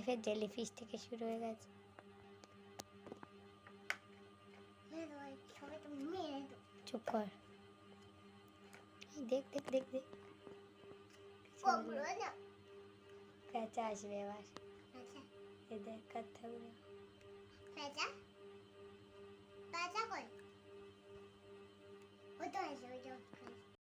লাইফের জেলিফিশ থেকে শুরু হয়ে গেছে। চুপ কর, দেখ দেখ দেখ দেখ, পেঁচা আসবে এবার। এই দেখ কথাগুলো। পেঁচা পেঁচা কই? ওই তো আছে, ওই তো